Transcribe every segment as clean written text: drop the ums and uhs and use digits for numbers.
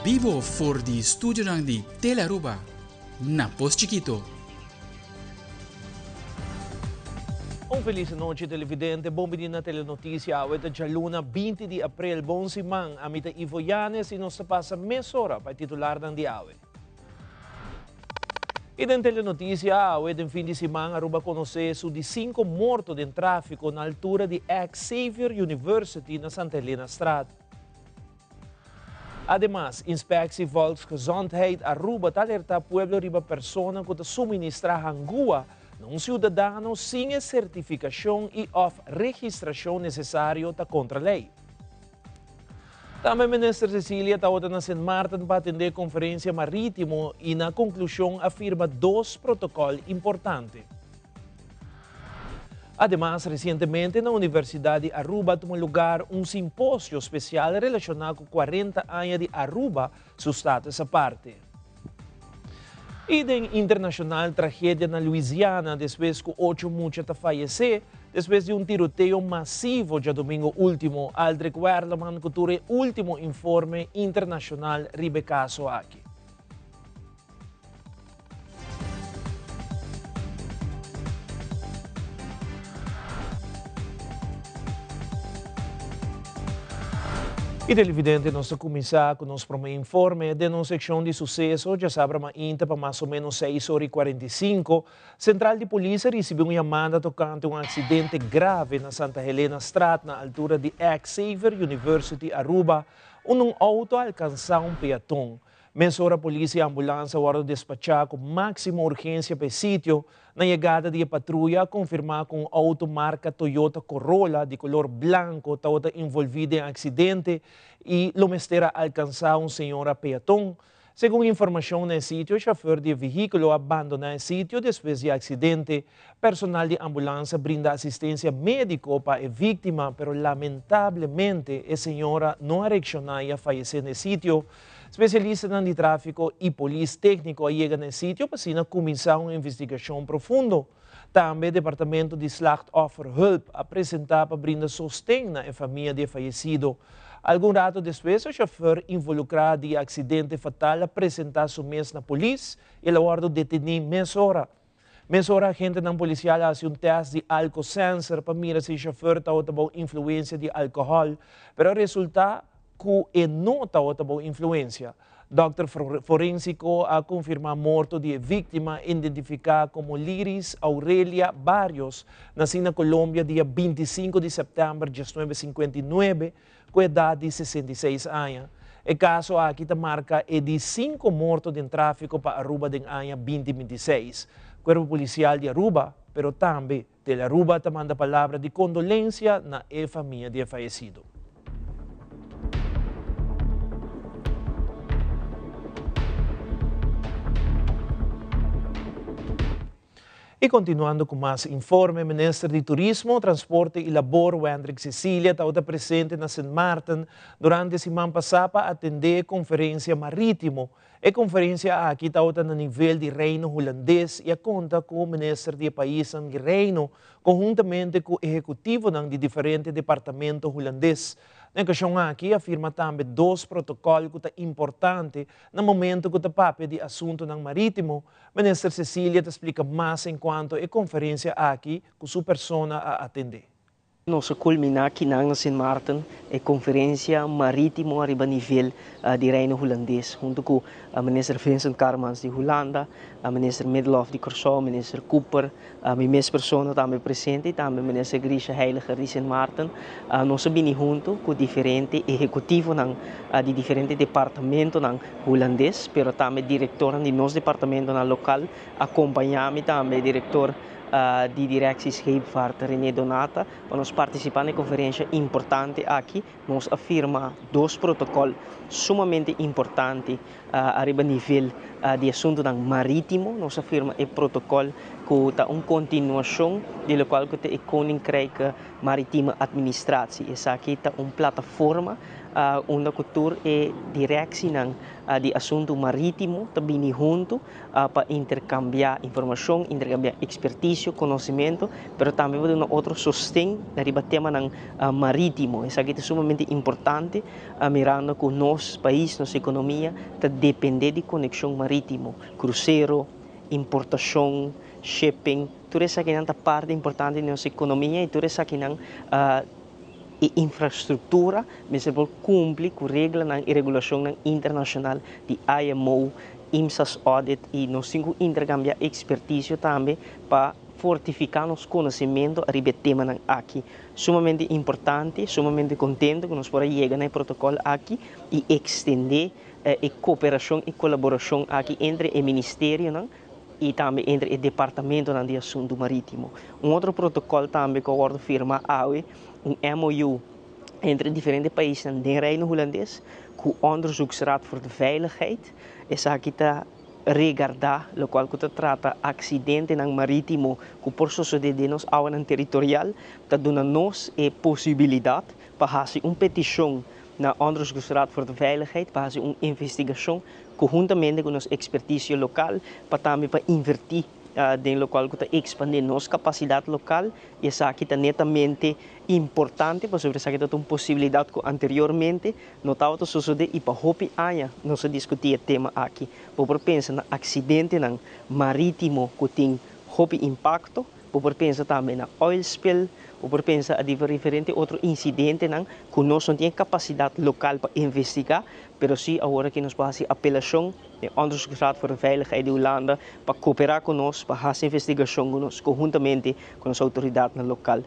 vivo for di studio di Telenoticia na Post Chiquito. Feliz noite, televidente. Bom dia na Telenoticia. Ito é luna 20 de abril. Bom simang. Amita Ivo Yanes e nos passa mesora para titular ng diawe. E na Telenoticia, ito fim de semana, aruba conhecer de 5 mortos em tráfico na altura de Xavier University na Santa Helena Straat. Además, Inspectie Volksgezondheid Aruba alerta pueblo riba persona que suministra hangua num cidadão sem a certificação e of registração necessário contra a lei. Também a ministra Cecília está na St. Martin para atender conferência marítimo e na conclusão afirma 2 protocolos importantes. Además, recentemente na Universidade de Aruba tomou lugar simpósio especial relacionado com 40 anos de Aruba, seu status à parte. E da internacional tragédia na Louisiana, depois que 8 muchachos faleceram, depois de tiroteio massivo já domingo último, al recuerdo que o último informe internacional ribe caso aqui. E televidente, nós começar com o nosso primeiro informe de nossa secção de sucesso, já sabe, para mais ou menos 6h45, Central de Polícia recebeu uma chamada tocante um acidente grave na Santa Helena Straat, na altura de Xavier University, Aruba, onde um auto alcançou um peatão. Mesora a polícia e a ambulância foram despachados com máxima urgência para o sítio. Na chegada de patrulha, confirmar que um auto marca Toyota Corolla de color branco estava envolvido em acidente e o mestre alcançou um senhor peatão. Segundo informação no sítio, o chofer do veículo abandonou o sítio depois do acidente. Personal de ambulância brinda assistência médica para a vítima, mas lamentavelmente a senhora não reaccionou e faleceu no sítio. Especialistas de tráfico e polícia técnico chegam no sítio para começar uma investigação profunda. Também o Departamento de Slachtofferhulp apresenta para brindar sustento à família do falecido. Algum rato depois, o chofer involucrado em acidente fatal apresentou seu mês na polícia e ele foi detenido mesora. Mesora, agente não policial faz teste de álcool sensor para mirar se o chofer estava influência de álcool, mas o resultado que não estava influência. Dr. Forensico a confirmado a morte de vítima identificada como Liris Aurelia Barrios, nascida na Colômbia dia 25 de setembro de 1959, com idade de 66 anos. O caso aqui marca de 5 mortos em tráfico para Aruba em ano 2026. Corpo policial de Aruba, pero também de Aruba manda palavra de condolência na família de falecido. E continuando com mais informe, o ministro de Turismo, Transporte e Labor, Wendrik Cecília, estava presente na St. Martin durante a semana passada para atender a conferência marítimo. A conferência aqui estava no nível de reino holandês e a conta com o ministro de país de reino, conjuntamente com o executivo de diferentes departamentos holandeses. Na questão aqui, afirma também 2 protocolos que são importantes no momento que o papel de assunto marítimo. A ministra Cecília te explica mais enquanto a conferência aqui com sua persona a atender. Nós culminamos aqui na St. Martin a conferência marítimo a nível de reino holandês, junto com a ministra Vincent Carmans de Holanda, a ministra Middelhoff de Curaçao, a ministra Cooper, a minha persona também presente, e também a ministra Grisha Heiliger de St. Martin. Nós vimos junto com diferentes executivos de diferentes departamentos holandês, mas também diretor de nosso departamento local, acompanhamos também o diretor de direção scheepvaart René Donata, para nós participar na conferência importante aqui. Nós afirma 2 protocolos sumamente importantes a nível de assunto marítimo. Nós afirma o protocolo que está uma continuação do qual que é a Koninkrijk Maritime Administratie. Essa aqui está uma plataforma onde cultura e direção de assunto marítimo também junto para intercambiar informação, intercambiar expertise, conhecimento, mas também para dar outro sustento no tema marítimo. Isso aqui é sumamente importante, mirando que nosso país, nossa economia, depende de conexão marítimo, cruzeiro, importação, shipping, tudo isso aqui é parte importante da nossa economia e tudo isso aqui e infraestrutura, mas por cumprir com regras e regulação internacional de IMO, IMSA's audit e nós temos que intercambiar expertise também para fortificar nosso conhecimento a respeito do tema aqui. Sumamente importante, sumamente contente que nós podemos chegar no protocolo aqui e estender a cooperação e colaboração aqui entre o Ministério e também entre o Departamento de Assunto Marítimo. Outro protocolo também que eu vou firmar hoje, MOU entre diferentes países do Reino Holandês, com o Onderzoeksraad voor de Veiligheid. Essa aqui está regardar, o qual que trata acidente marítimo que por suceder nos áreas territorial, está dando nos a possibilidade para fazer uma petição na Onderzoeksraad voor de Veiligheid, para fazer uma investigação conjuntamente com nossa expertise local, para também para invertir den local que está expandindo nossa capacidade local e essa aqui está netamente importante para sobre essa aqui uma possibilidade que anteriormente não estava sucedendo e para hopi aia nós discutir o tema aqui por pensar no acidente marítimo que tem hopi impacto por pensar também na oil spill por pensar a diferentes outros incidentes que nós não temos capacidade local para investigar, mas sim agora que nós fazemos apelação de Onderzoeksraad voor de Veiligheid de Holanda para cooperar conosco, para fazer investigação conosco, conjuntamente com as autoridades local.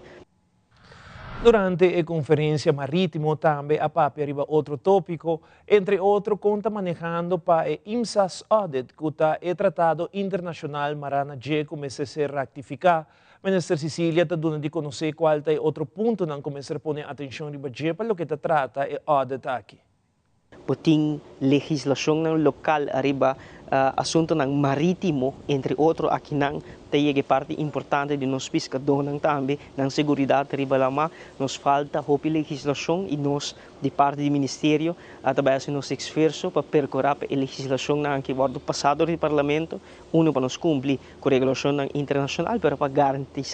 Durante a conferência marítimo também a PAP arriba outro tópico, entre outros conta manejando para o IMSA's audit, que está o tratado internacional marana G começa a ser ratificar. Minister Cecilia está dando de conhecer qual é outro ponto não começar a pôr atenção riba G para o que trata o audit aqui. Tem legislação local arriba assunto marítimo, entre outros aqui tem parte importante de nós pescadores também, na segurança arriba lá, nos falta a legislação e nós de parte do Ministério através do nosso esforço para percorrer a legislação que vai do passado do Parlamento, para nos cumprir com a regulação internacional, mas para garantir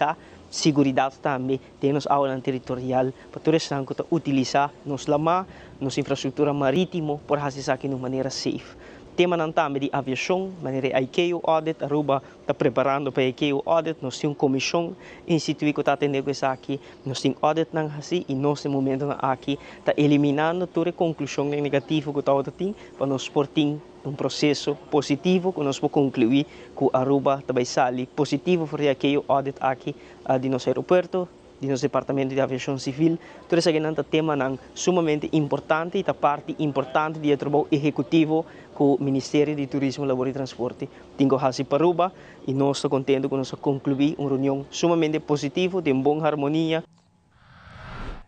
segurança também de nossa área territorial, para todos os que utilizar nossa lama, nossa infraestrutura marítima, para fazer isso de maneira safe. Tema também de aviação, maneira ICAO audit, Aruba está preparando para ICAO audit, nós temos uma comissão instituída que está atendendo isso aqui, nós temos audit assim e nós, no momento aqui, está eliminando toda a conclusão negativa que está tendo, para nós portar um processo positivo que nós podemos concluir que Aruba também sai positivo para ICAO audit aqui de nosso aeroporto, de nosso departamento de aviação civil. Todo esse tema é sumamente importante e é parte importante do trabalho executivo com o Ministério de Turismo, Labor e Transporte. Tenho que para Aruba e nós estamos contentes que nós concluir uma reunião sumamente positiva, de boa harmonia.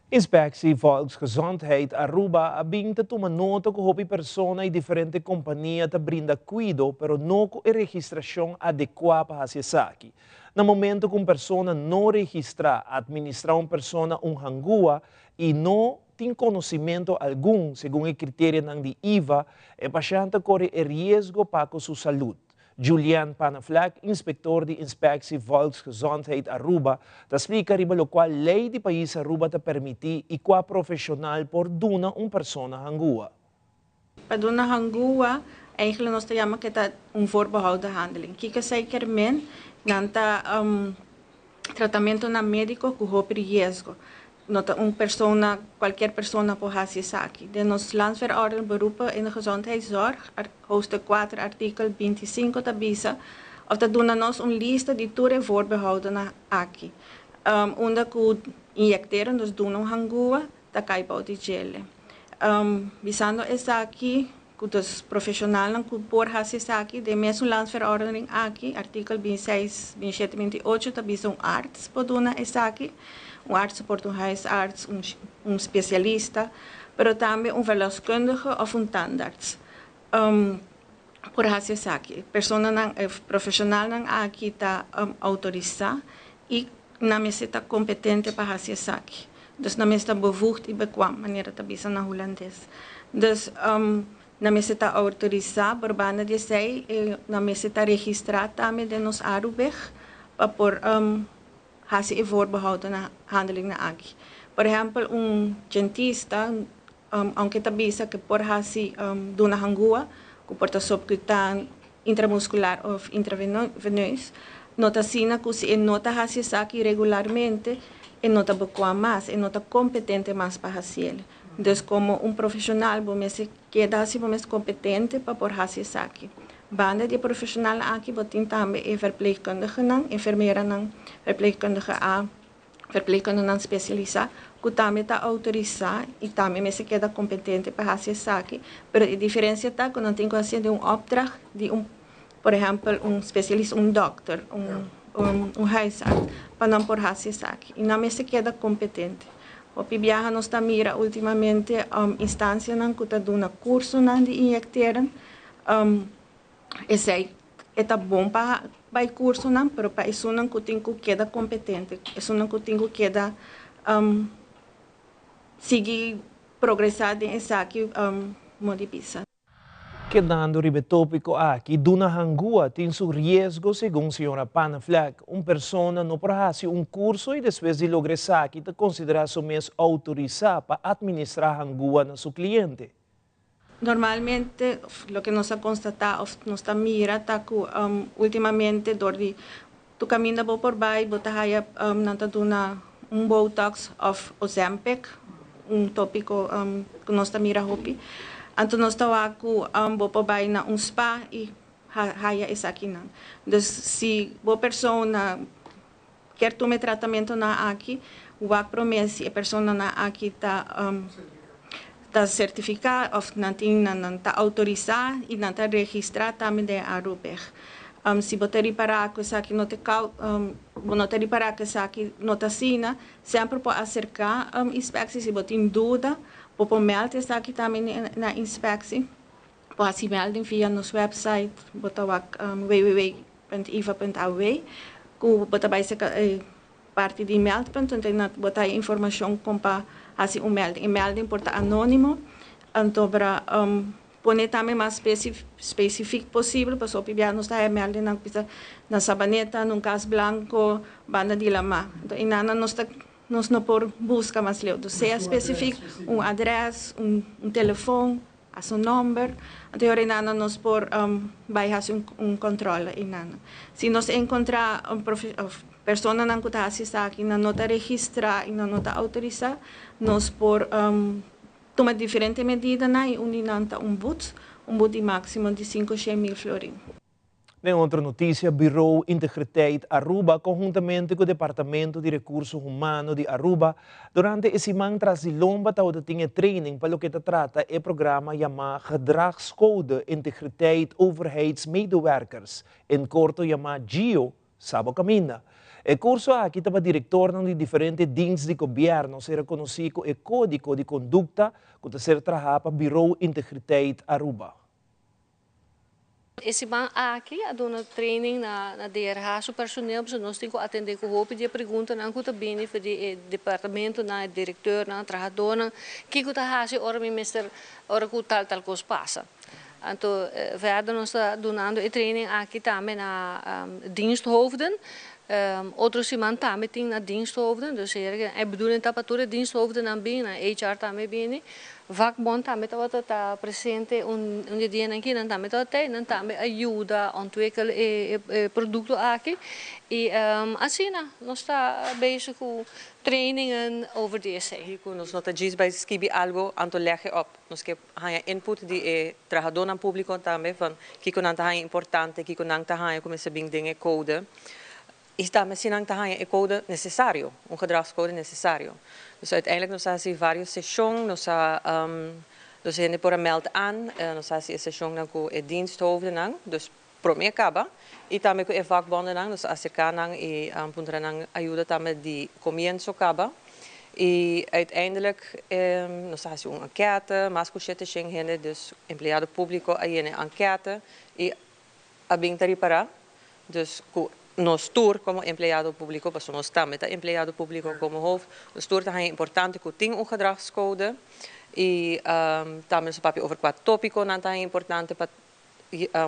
Inspectie Volksgezondheid Aruba abinta toma nota que hobby persona e diferente companhia te brinda cuido, pero não com a registração adequada para essa aqui. No momento que uma pessoa não registra, administrar uma pessoa hangua e não tem conhecimento algum, segundo o critério de IVA, o paciente corre risco para a sua saúde. Julian Panaflak, inspector de Inspectie Volksgezondheid Aruba, explica riba o qual lei de país Aruba te permite e qual profissional por duna uma pessoa hangua. Para duna hangua, eigenlijk nós chamamos que é voorbehouden handeling. Kika zeker men nanta tratamento na médico com hoop risco. Nota qualquer pessoa pode fazer isso aqui. De nos Landsverordening beroepen in de gezondheidszorg, hoofdstuk 4, artikel 25, tabisa, of dat doen nos lista de toere voorbehouden aqui. Onde que injecteren, dus doen hangua, da cai para o gele. Visando essa aqui, que os profissionais que por fazer isso aqui, de mesmo Landsverordening aqui, artikel 26, 27, 28, tabisa arts para doen essa aqui. Arts por huisarts, especialista, mas também verloskundige of tandarts. Por fazer isso aqui, profissional aqui está autorizado e não está competente para fazer isso aqui. Dus na mes está bevoegd e bekwaam wanneer het bisa na Hollandes. Dus na mes está autorizado por banda de sei na mes está registrado também de nos Arubeg para por hasi e voorbehouden na handeling na aqui. Por exemplo, dentista aunque tá bisa que por hasi do na hangua, que porta subcutan intramuscular ou intravenoso, nota sina que se nota hasi saki regularmente e nota bequam mais, e nota competente mais para fazer. Então, como profissional, você queda assim, você competente para por fazer isso aqui. Banda de profissional aqui, você também é verpleegkundige, enfermeira, verpleegkundige A, verpleegkundige especializado, que também está autorizado e também você queda competente para fazer isso aqui. Mas a diferença está que não tem que fazer de opdracht de por exemplo, especialista, doctor, huisarts, para não por fazer isso aqui. E não se queda competente. O viaja nos está mira ultimamente instância que está dando curso de injecteren. Esse é bom para o curso, mas para isso não que tem que queda competente. Isso não que tem que queda seguir progressar nesse aqui modifica. Quedando ribetópico aqui, duna hangua tem seu risco, segundo a senhora Panafleck, pessoa não prahasi curso e depois de lograr aqui, te considera somente autorizar para administrar hangua na seu cliente. Normalmente, o que nos ha constatado, nos está mira, tá que ultimamente, dordi, tu caminha por baixo, bota aí, nanta duna Botox of Ozempic, tópico que nos está mira hopi. Então nós estamos aqui, vou para na spa e haya isso aqui não. Então se a pessoa quer tomar tratamento na aqui, o promessa a pessoa na aqui está certificada, ou não está autorizada e não está registrada também de Arubeg. Se você reparar que isso aqui não te reparar que isso aqui não está assina, sempre pode acercar inspeção se você tem dúvida. Pode melden isso aqui também na inspeção. Pode se melden via nosso website, www.iva.aw. Que você vai ser parte de meldpunt, então botar informação como para fazer melding. E melding porta anônimo, então para pôr também mais específico possível, para só para nós dar melding na sabaneta, num caso branco, banda de lama. Então, inana nós não por busca mais leu, seja específico, address, telefone, a seu número, então inana nós por vai fazer controle inana. Se nós encontrar pessoa não que está assistindo aqui, não está registrada e não está autorizada, nós por tomar diferentes medidas e unir boot de máximo de 500 mil florins. Em outra notícia, Bureau Integriteit Aruba, conjuntamente com o Departamento de Recursos Humanos de Aruba, durante esse mês tras de lomba, tinha training para o que trata o programa chamado Gedragscode Integriteit Overheidsmedewerkers, em corto chamado GIO, Sabo Camina. O curso aqui estava diretor de diferentes diensts de governo, será conhecido o Código de Conduta, que está ser trabalhado para Bureau Integriteit Aruba. Esse ban aqui a dona training na DRH o personeel para nós temos que atender com roupa de pergunta não que bem para o departamento na diretor na trabalhadora que está fazendo ora minister ora que tal coisa passa. Então verder nós está donando e training aqui também na diensthoofden. Outros iemand também tem na diensthoofden, dus é bedoeling dat para diensthoofden dan bem, na HR também bem. Vakbond também está presente onde dia aqui, não também também ajuda a ontwikkelen produto aqui e assim nós está bezig com trainingen over DSC. Nós não estamos bij skibi algo anto leggen op. Nós que há input de trabalhador público também van que não está importante, que não está como se bem dingen code. Está mas se não está é code necessário, gedragscode necessário. Dus uiteindelijk nós há vários sessões, nós gente por meld aan, nós há sessão na com o diensthoofden nang, dus promê acaba e também com o vakbonden nang, nós acercar nang e puntra nang ajuda também de comienzo acaba e uiteindelijk nós há enquete, mas com chete gente, dus empregado público aí enquete e a bem para, dus nós tour como empregado público, porque nós também tá empregado público como hoofd, nós tour é importante que tem gedragscode e também o papel over quatro tópico não é importante para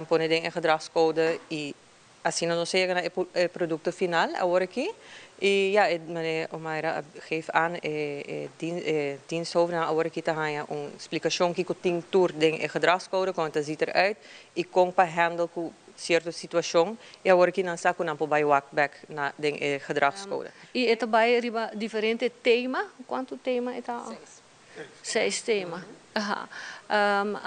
pôr em gedragscode e assim nós chegamos no produto final agora aqui e ja, meneer Omaira geeft aan diensthoofd agora aqui tá uma explicação que tem tour em gedragscode como het ziet eruit e como para handle com certa situação e agora aqui não está com nampo bij walkback na den gedragscode. E é também riba diferente tema, quanto tema é tá? 6 temas.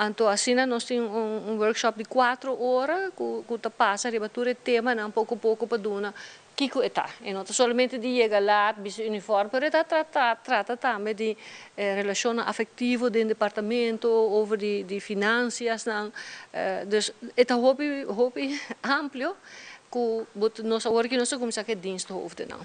Então, assim, nós temos workshop de 4 horas, que está passa, riba tudo tema, não pouco para dona. Kiko está, e não somente de chegar lá, bis uniforme, mas trata também de relação afetiva dentro do departamento, over de finanças, dus é um hobby amplo, que nós agora que nós começamos a diensthoofd não.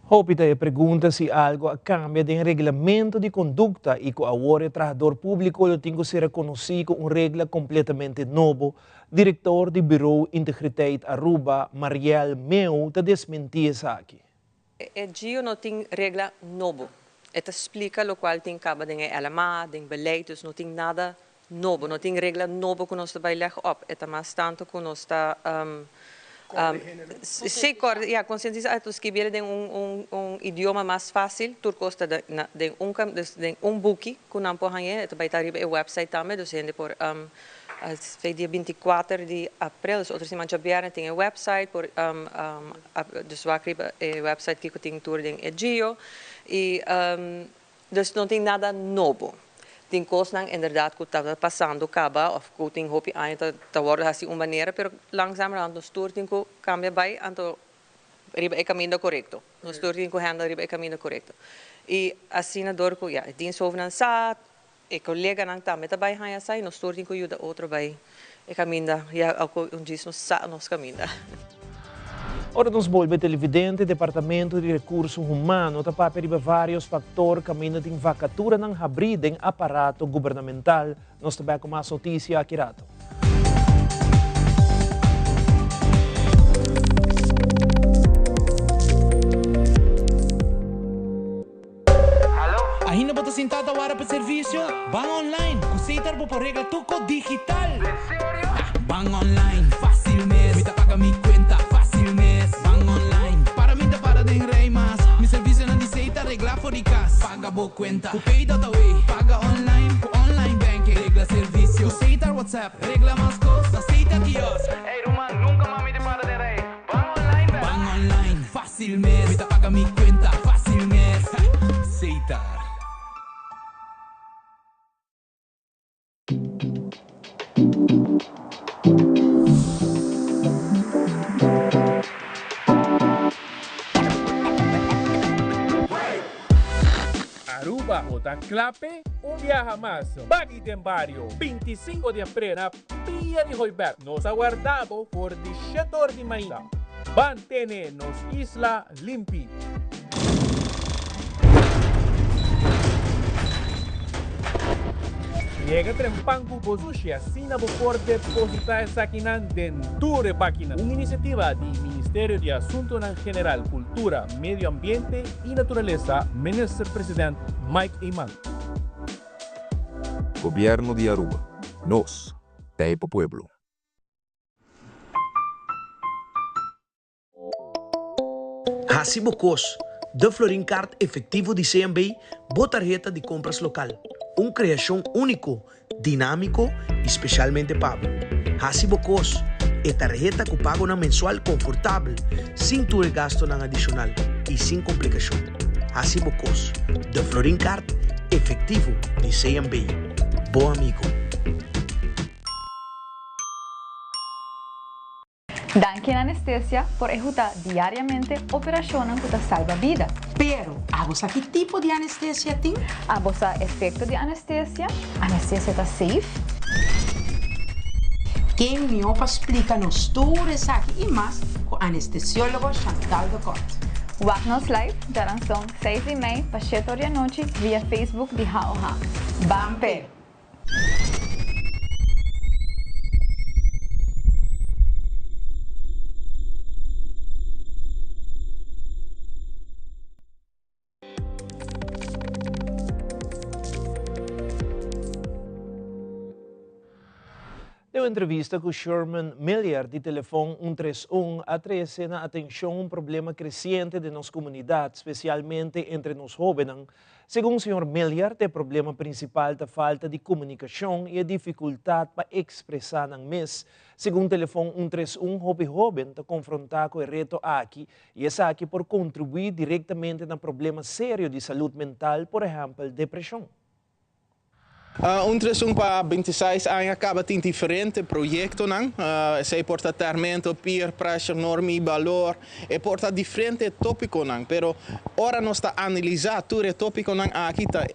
Hopita pergunta se algo cambia de regulamento de conduta e que agora o trabalhador público tem que ser reconhecido com uma regra completamente nova. Diretor do Bureau Integriteit Aruba, Mariel Meu, te desmentia isso aqui. O GIO não tem regra nova. Het explica o qual tem cabo de LMA, de beleid, dus não tem nada novo, não tem regra nova que nós vai leggen op. Het é mais tanto que nós está ja, conscientizar os que viram idioma mais fácil, turco está de book que não pode ganhar, vai estar aí o website também, dus gente por foi dia 24 de abril, dus outras semanas já tem o website por dus waar o website que tem tour de Egeo e dus não tem nada novo. Tem coisas inderdaad que está passando caba of que tem hopi ainda tá worden assim uma maneira, pero langzamerhand nos tour tem que cambia by anto riba é caminho correto. Nos tour tem que handle riba é caminho correto. E assim na dor que ja, diensthoofd nan sa, e collega nan também tá by haya sai, nos tour tem que ajuda outro by e caminho ja algo diz nos sa nos caminho. Ora, nos volve televidente, Departamento de Recursos Humanos, está para vários fatores caminho de vacatura ng abrir em aparato governamental. Nós também com mais notícia aqui rato. Ainda bota sentada a hora para serviço? Van online, consider por regra tuco digital. Van online, fácil mesmo. Me paga mi cuenta, fácil mesmo. Van online, para mim da para de rei mas. Mi serviço não diceita regla for de casa. Paga boa cuenta, o pay data way. Paga online, com online banking. Regla serviço, aceita WhatsApp. Regla mais coisas, aceita kiosco. Ei, Roman, nunca mais me para de rei. Van online, velho. Van online, fácil mesmo. Me paga mi cuenta, fácil mesmo. Aceita. Aruba o Taclape, viaja más. Bagui Tembario, 25 de abril na Pia de Hoiberg. Nos aguardamos por el setor de Maína. Mantene nos isla limpi. Llega Trempangu Bozushi, assina por depositar essa quinan dentro de página. Uma iniciativa do Ministério de Assuntos General, Cultura, Medio Ambiente e Natureza, Ministro Presidente Mike Iman. Gobierno de Aruba. Nos, Taipo Pueblo. Hacibocos, de Florincard efetivo de CMB, boa tarjeta de compras local. Uma criação único, dinâmico e especialmente pago. Hacibocos é tarjeta que paga na mensual confortável, sem ter gasto na adicional e sem complicação. Hacibocos, de Florincard efetivo de CMB. Bom amigo. Danke Anestesia por ejecutar diariamente operaciones que salva vidas. Pero, ¿a qué tipo de anestesia tem? A vossa efecto de anestesia? Anestesia está safe? Quem me opa explica-nos tudo isso aqui e mais com o anestesiólogo Chantal de Cort. Wagnos Live, darão são 6:30 para 7 da noite via Facebook de HaOha. Bampe! Deu entrevista com Sherman Miller de telefone 131 a 13 na atenção um problema crescente de nossa comunidade, especialmente entre os jovens. Segundo o Sr. Miller, o problema principal é a falta de comunicação e a dificuldade para expressar no mês. Segundo o telefone 131, o jovem está confrontado com o reto aqui e é aqui por contribuir diretamente no problema sério de saúde mental, por exemplo, depressão. 131 para 26 anos acaba tem diferente projeto não se porta tratamento peer pressure norma e valor e porta diferente tópico não pero ora nós está analisar todo tópico não aqui tá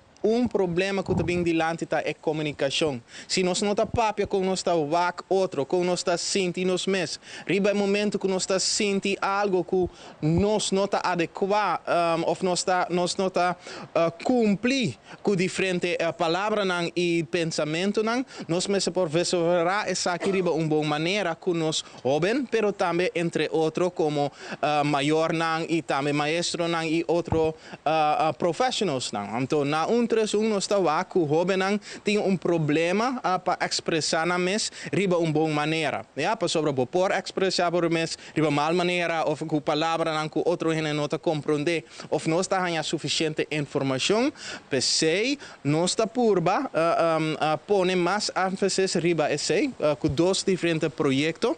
problema que também dilante tá é comunicação. Se nós não tá papia com nós tá vac outro, com nós tá senti nos mes, riba é momento que nós tá senti algo que nós não tá adequado, ou nós não tá cumprir com diferente palavra não e pensamento não, nós mesmo por resolver essa aqui riba boa maneira com nós jovem, pero também entre outro como maior não e também maestro não e outro professionals não. Então na nós está lá que o jovem tem problema para expressar na mes riba boa maneira. Para sobre por expressar por mes riba mal maneira ou com palavra não que outro gente não está compreender ou não está ganhando suficiente informação, pensei nós está purba pone mais ênfase riba esse com dois diferentes projetos.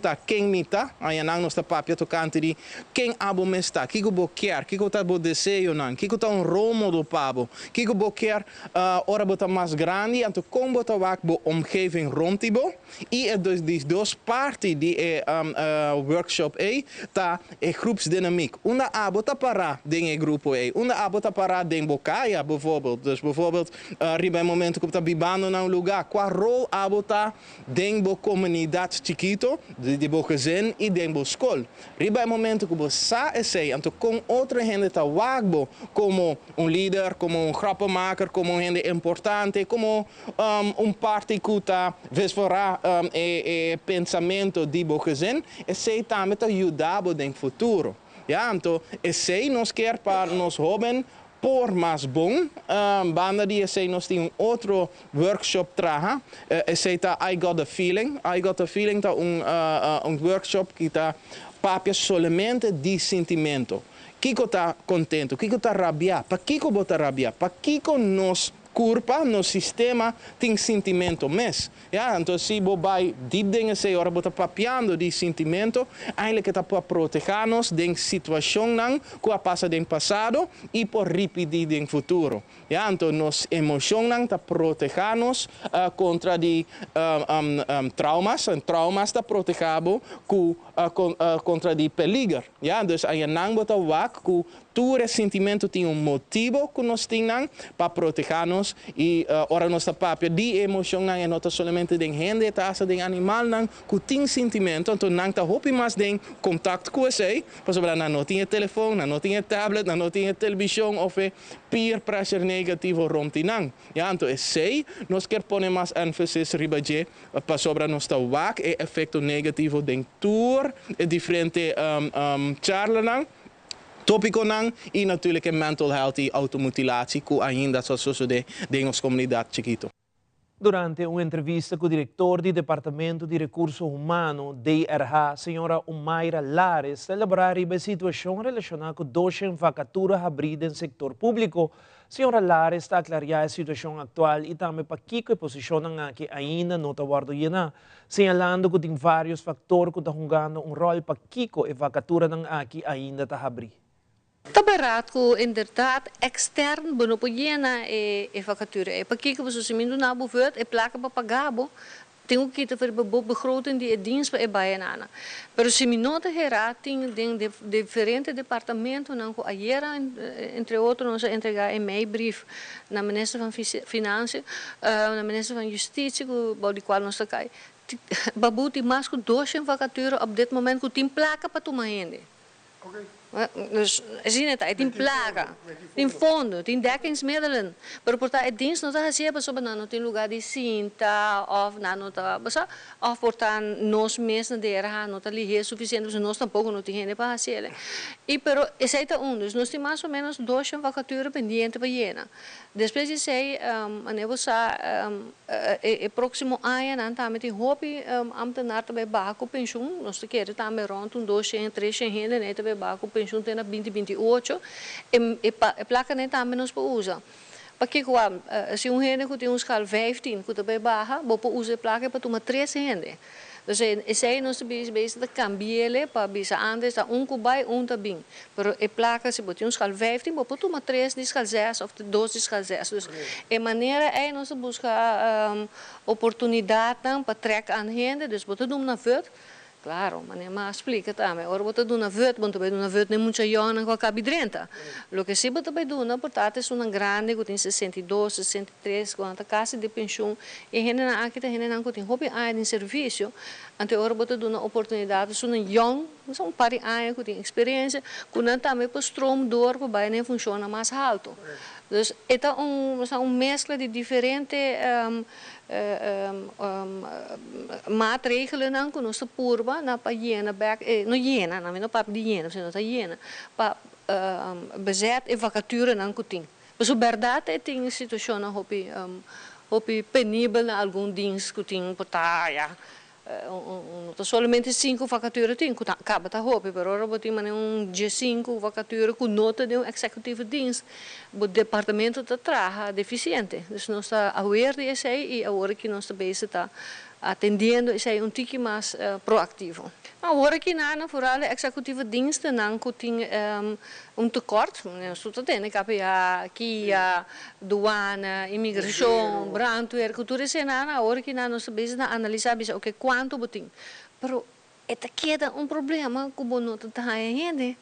Tá quem mita, aí não nós está papia tocante de quem abo me está, que go quer, que go tá bo desejo não, que go tá romo do pabo. Que eu quero ora botar mais grande, então como botar a omgeving rondtibo e de duas partes de workshop aí tá é groepsdynamiek. Uma a botar para den grupo aí, uma a botar para den bocaia, bijvoorbeeld. Dus bijvoorbeeld riba momento que tá bibando na lugar, qual rol a botar den bo comunidade chiquito, de bo gezin e den bo school. Riba momento que você sai, então com outra gente tá wagbo como líder, como grappenmaker, como gente importante, como parte que está vesvorá pensamento de bocazin, e sei também te ajudar no futuro. Ja, então, esse nós quer para nós jovens por mais bom, banda de esse nós tem outro workshop traga, esse tá I Got a Feeling tá workshop que tá papia somente de sentimento. Kiko está contente, Kiko está rabiado. Para Kiko bota rabiar, para Kiko nos culpa, no sistema tem sentimento mesmo. Então se você vai deep dentro se hora bota papiando de sentimento, eigenlijk está para proteger-nos de situação que passa no passado e por repetir no futuro. Então nos emoções está proteger-nos contra de traumas está protegido contra de peligro. Então aí não bota que todo sentimento tem motivo que nós temos para proteger-nos e ora nossa papia de emoção não é nota somente de gente, taça de animal que tem sentimento, então não está hopi mais de contato com você, por exemplo, não tem telefone, não tem tablet, não tem televisão ou peer pressure negativo rompe não. Então esse nós quer pôr mais ênfase riba de para sobre nossa wak e efeito negativo de tour e diferente charla não. Tópico não e natuurlijk mental health e automutilatie que ainda só sucede em nossa comunidade chiquito. Durante uma entrevista com o diretor do Departamento de Recursos Humanos, DRH, senhora Umaira Lares, elaborar a situação relacionada com 200 vacaturas abridas no setor público. Senhora Lares está a clarear a situação atual e também para que posicionam aqui ainda não está guardando, señalando que tem vários fatores que estão jogando rol para que a vacatura aqui ainda está abrindo. Tabarat ko inderdaad extern bonopogena e vacature. E pakike we zo mindo na bijvoorbeeld e plakken pa pagabo. Tenho que ter begroting die dienst bij Bayanana. Pero se me nota herating de diferente departamento não que ayer entre outros nós entregar e-mailbrief na minister van Financiën, na minister van Justitie, bij die qual nós cai. Babuti mais com 200 vacatures op dit moment com 10 plakken para tomar ainda. Okay. Dus zien het, het in plaga, in fundo, in dekkingsmiddelen. Maar porta het dienst nog dat je zo banana in lugar de cinta of na nota, of porta nos mes na dera nota ali suficiente, dus nos tampouco não tem para fazer. E pero esse tá dus nós temos mais ou menos 2 vacaturas pendentes para llenar. Depois de sei, a negocia próximo ano não tá met hopi ambtenaar te bij baco pensioen, nós te querer também rond 200, 300 gente né te bij baco pensioen tem na 2028 e placa nem também nós para usar. Porque se gente que tem escala 15 que te bij baja, vou para usar placa para tomar 3 gente. Dus zij nós bezig de cambiele para bisa antes da cubai bem. Pero e placa se botar escala 15, vou para tomar 3 de escala 6 of 2 de escala 6. Dus é maneira nós buscar oportunidade para trecar aan gente, dus botar na verde. Claro, mas explica também. Agora você do na verde, você vai do na verde nem muita jona com a cabidrenta. O que se você vai do na portanto é uma grande que tem 62, 63, quando a casa de pensão e gente na aqui tem gente não tem hobby em serviço. Ante agora você do na oportunidade, é uma young, são pari anos que tem experiência, que não também para strom door para bem nem funciona mais alto. Dus é uma mescla de diferentes maatregelen dan kunnen ze purba na pa jena back no jena na meno pa di jena se no ta jena pa bezet e vacature dan kuting. Mas o verdade é tem situação na hopi penibel na algum dienst kuting porta ja somente 5 vacaturas tem que acaba tá hopi pero ora botin mane 5 vacaturas com nota de executivo dienst o departamento tá traha deficiente dus nós está aware de isso e agora que nós base tá atendendo isso aí tique mais proativo. Agora que na vooral executieve diensten dan kuting tekort, nós tá tendo KPA, KIA, douane, imigração, brandweer, cultura e nada, agora que nós base na analisar bisa okay quanto botin. Pero eta queda problema como não tá ainda.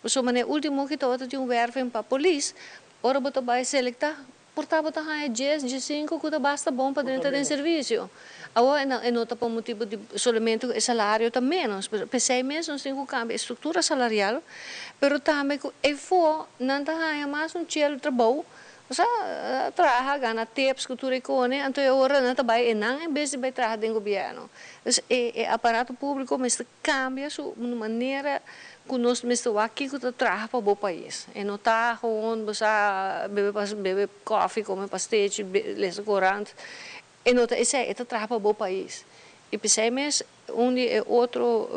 So mane último que tá tinha werving para polícia, ora bota vai selectar portava tá aí 10, 5 que basta bom para dentro do serviço. Agora não tá por motivo de somente o salário tá menos, pensei mesmo nós temos que cambiar a estrutura salarial, pero também que for não tá aí mais chielo trabalho, você trabalha ganha tips cultura icone, então agora não tá vai não em vez de vai trabalhar dentro do governo. Então aparato público mas cambia de maneira que nós mesmo aqui que trabalha para o país. E não está onde você bebe café, come pastéis, lê corante. E não está isso trabalha para o país. E pensei mesmo outro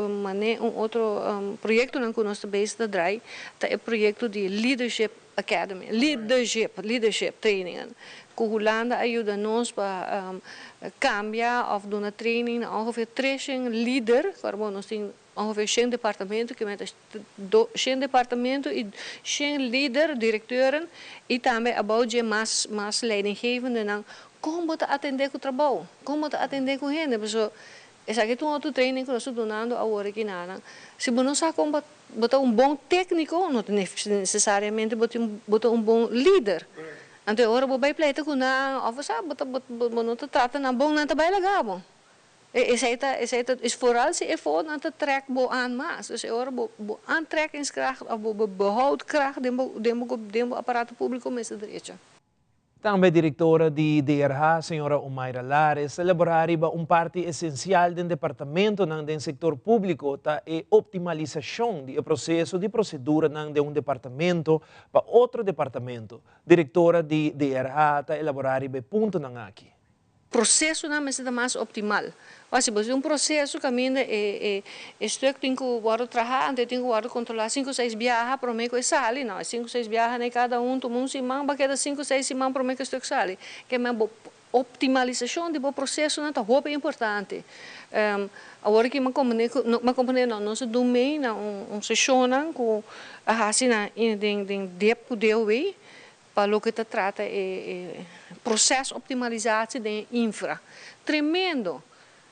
projeto que nós também trabalhamos é o projeto de Leadership Academy, Leadership Training. Que Holanda ajuda nós para cambiar of doen een training ongeveer 3 líder, waar nós temos ongeveer 100 departamenten, que met 100 departamenten e 100 líder, direteuren, e também about je mais leidinggevende dan como te atender com o trabalho, como te atender com gente, pessoal. Essa aqui é outro training que nós estamos dando agora aqui na. Se você não sabe como botar bom técnico, não necessariamente botar bom líder. Então agora vou vai pleito com na, of sabe, não te trata na bom, não te vai legal bom. Is vooral se voor na te trek bo aan mas. Dus agora bo aantrekkingskracht of bo behoudkracht demo aparato público mesmo direito. Também diretora de DRH, senhora Omaira Lares, elaboraria parte essencial do departamento do setor público tá é optimalização do processo de procedura de departamento para outro departamento. Diretora de DRH tá elaboraria ponto aqui. Processo não é mais optimal. Mas se você processo caminho estou tem que guardar trabalhar, tem que guardar controlar 5, 6 viagens para mim que sale, não, 5, 6 viagens cada toma um semana, para cada 5, 6 semanas para mim que estou sale. Que é uma optimalização do processo não é muito importante. Agora que uma companhia não se domina sessão com a assina em depth deu para o que te trata processo optimalização de infra. Tremendo.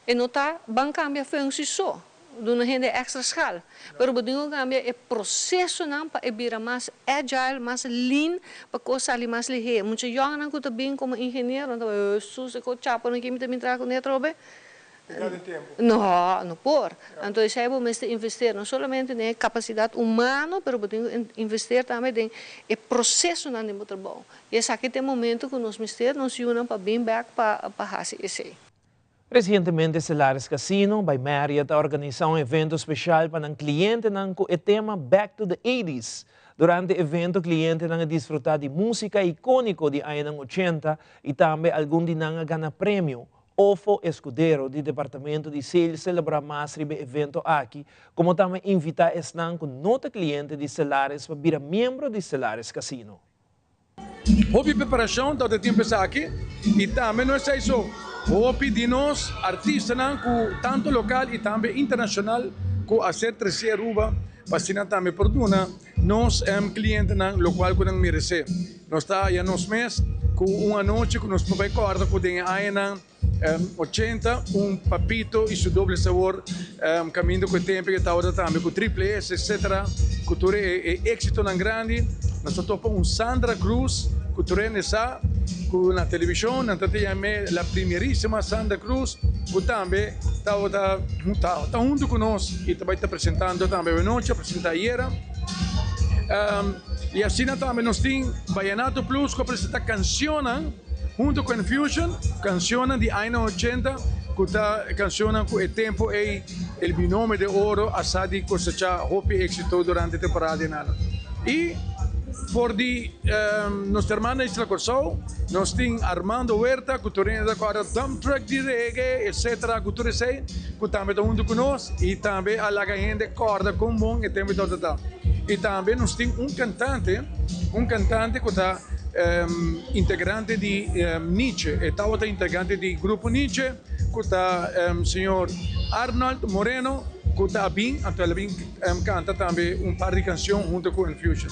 E não está bem cambiar função só, de uma renda extra escala. Mas o que cambia é processo não para virar mais agile, mais lean, para coisa ali mais ligeira. Muitos jovens não estão bem como engenheiro, então se eu chapa não quero me trabalhar com netrobe. No, no por. Então, zij wil mensen investeren, não somente na capacidade humana, mas também investir também no processo na nível trabalho. E esse aqui tem momento que nós nos unam para bem back para fazer isso. Recentemente, Celares Casino, by Marriott, organizou evento especial para um cliente com o tema Back to the 80s. Durante o evento, o cliente não desfrutar de música icônica de anos 80 e também algum de não ganhar prêmio. Ofo Escudero, do Departamento de Sales, celebra mais o evento aqui, como também invitar esnan com nota cliente de Celares para virar membro de Celares Casino. Houve preparação, então tem que pensar aqui, e também não é só houve de nós, artistas, tanto local e também internacional, com a ser terceira ruba, para assinar também por duna, nós cliente no qual que não merece. Nós está aí nos meses, com uma noite que nós podemos acordar com tem aí 80, papito e seu doble sabor, caminho com o tempo que está ahora também com triple S, etc. Cultura é êxito tão grande. Nós topamos Sandra Cruz, cultura nessa, na televisão, nós temos a primeiríssima Sandra Cruz, que também está junto conosco e também está apresentando também a noite, apresenta ayer. E assim também nós temos Baianato Plus, que apresenta canção, junto com Fusion, canção de anos 80, que está canção com o tempo e o binômio de ouro, a Sadi cosecha hope éxito durante a temporada. E por nossa irmã Isla Corsou, nós temos Armando Huerta, que também está com a dump truck de reggae, etc., que também está junto conosco, e também a gente corda com bom e tempo total. E também nós temos um cantante que está integrante de Nietzsche, e estava integrante do grupo Nietzsche, que está o senhor Arnold Moreno, que está bem, então ele canta também par de canções junto com o Fusion.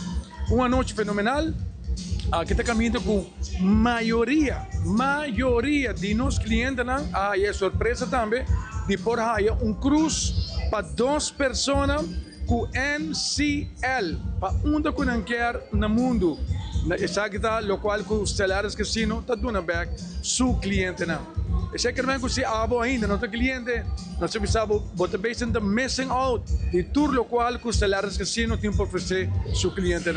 Uma noite fenomenal, que está caminhando com maioria de nossos clientes, e é surpresa também, de por aí cruz para 2 pessoas com NCL, para onde que não quer no mundo. Exacta, lo qual com os Celares Casino está dando back seu cliente E se quer que se abo ainda, nosso cliente, nós precisamos botar bem the missing out de tudo lo qual com os Celares Casino tem para oferecer seu cliente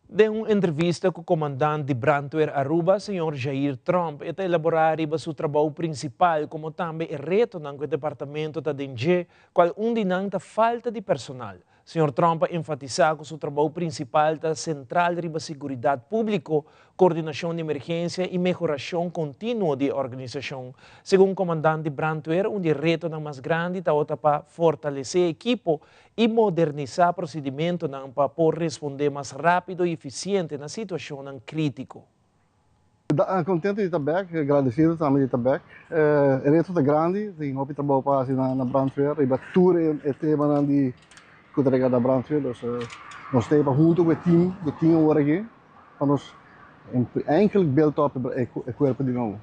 De uma entrevista com o comandante de Brandweer Aruba, senhor Jair Trump, está elaborar seu trabalho principal, como também o reto no departamento da DNG, qual dinanta falta de personal. Senhor Trump enfatizou que seu trabalho principal está central na segurança pública, coordenação de emergência e melhoração contínua da organização. Segundo o comandante de Brandweer, reto mais grande está para fortalecer a equipe e modernizar procedimentos para poder responder mais rápido e eficiente na situação crítica. Contente de estar back, agradecido também de estar back. O reto é grande, tem um trabalho para na Brandweer, e batura é tema de que da Brandweer, dus nós temos junto com o time agora aqui, para nós eigenlijk beeld op o corpo de novo.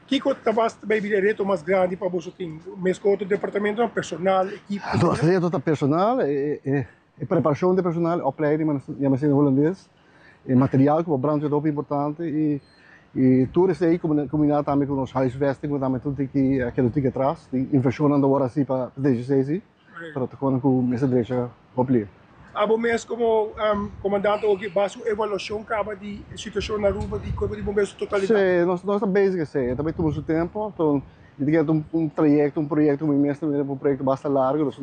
Que talvez também o reto mais grande para você time, mas com o departamento personal, equipe. Nosso reto é personal, é preparação de personal, opleiding, mas em holandês, material que o Brandweer é importante e tudo isso aí combinado também com os huisvesting, também tudo que aquilo que atrás, investindo agora assim para DGC. Para com essa deixa oplir. Abo mês como comandante o que basta avaliação acaba de situação na Aruba de corpo de bombeiros totalidade. Sim, nós estamos bem sim, também temos o tempo, então um projeto, mês também um projeto bastante largo, nós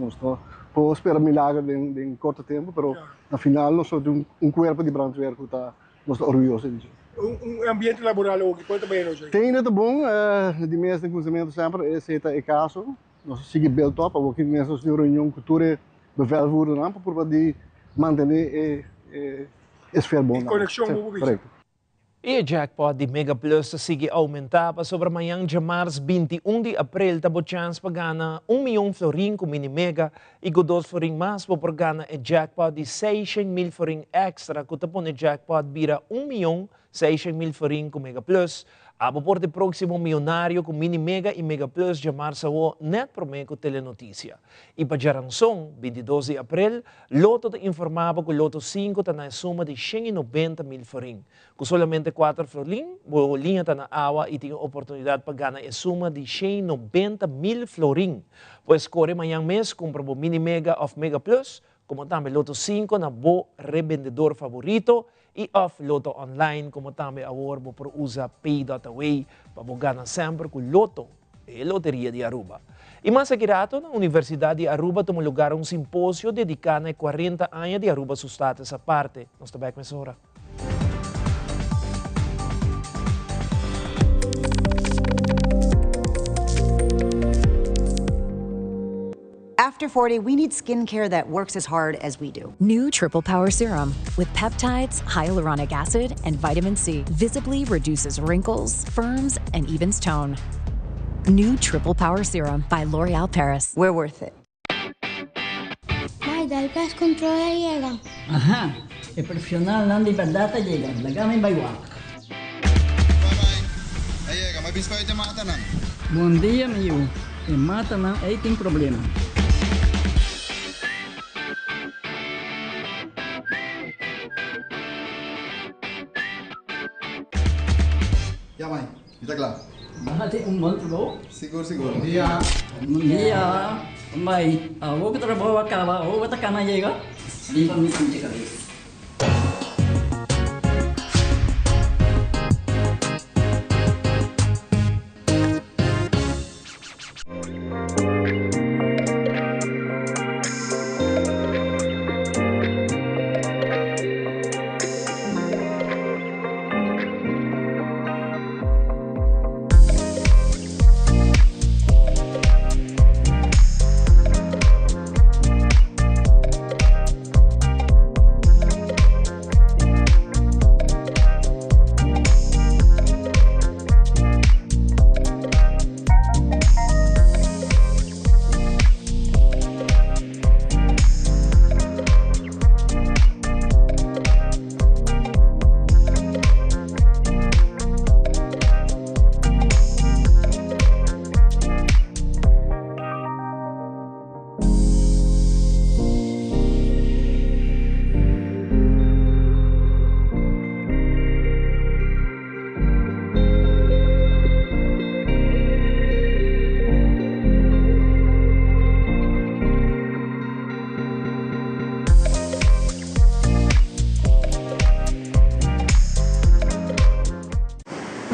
podemos esperar milagre em curto tempo, mas no final nós somos corpo de Brandweer que está orgulhoso disso. Ambiente laboral o que conta bem hoje. Tem muito bom, de mês de cruzamento sempre esse é o caso. Nós seguimos bem top, porque nós temos reunião cultura bevelvoerder para poder manter a esfera boa. Conexão boa. E o jackpot de Mega Plus sigue aumentar para sobre amanhã de março 21 de abril, tá chance para ganhar 1 milhão florim com mini mega e com 2 florim mais para ganhar o jackpot de 600.000 florim extra, que tá põe o jackpot vira 1 milhão 600.000 florim com Mega Plus. Abo por de próximo milionário com Mini Mega e Mega Plus chamar o net promeco Telenoticia. E para Jaranson, 22 de abril, Loto te informava que o Loto 5 está na soma de 190 mil florin. Com somente 4 florin, o linha está na água e tem a oportunidade para ganhar a soma de 190 mil florin. Pois corre amanhã mês, compra o Mini Mega of Mega Plus, como também Loto 5 na bo revendedor favorito, e off Loto online, como também agora por usar Pay.away para ganhar sempre com Loto e Loteria de Aruba. E mais aqui na Universidade de Aruba tomou lugar um simpósio dedicado a 40 anos de Aruba Sustate essa parte. Nós estamos aqui nessa hora. After 40, we need skincare that works as hard as we do. New Triple Power Serum with peptides, hyaluronic acid, and vitamin C visibly reduces wrinkles, firms, and evens tone. New Triple Power Serum by L'Oréal Paris. We're worth it. Mai, dal pes controla llega. Ajá, el profesional não de verdade llega. Lagame baiwak. Aí, mas biscoito é mata não. Bom dia, meu. E mata não, aí tem problema. Ya, mãe, está claro. Bahati bom trabalho. Seguro, seguro. Bom dia. Bom dia. Mãe, vou que trabalho acaba, vou que tá na chega. Di pa meeting check kali.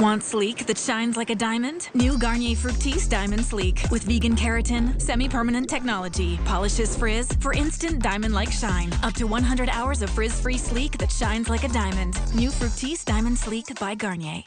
Want sleek that shines like a diamond? New Garnier Fructis Diamond Sleek with vegan keratin, semi-permanent technology, polishes frizz for instant diamond-like shine. Up to 100 hours of frizz-free sleek that shines like a diamond. New Fructis Diamond Sleek by Garnier.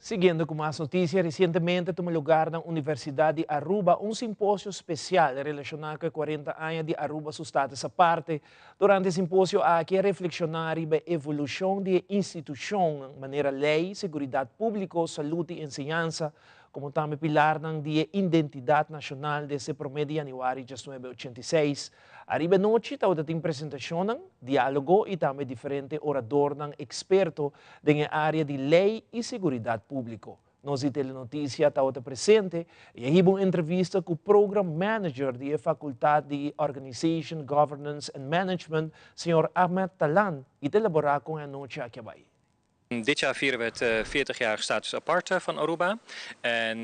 Seguindo com mais notícias, recentemente tomou lugar na Universidade de Aruba um simpósio especial relacionado com 40 anos de Aruba Sustate essa parte. Durante o simpósio, há que reflexionar sobre a evolução da instituição, maneira lei, segurança pública, saúde e ensinança, como também pilar da identidade nacional desse 1 de janeiro de 1986. Arriba noite, tem apresentação, diálogo e também diferente orador, experto na área de lei e segurança pública. Nós de Telenoticia está presente e aí uma entrevista com o Program Manager da Faculdade de Organization, Governance and Management, Sr. Ahmed Talan, e te elaborar com a noite aqui abaixo. Dit jaar vieren we het 40-jarige status apart van Aruba. En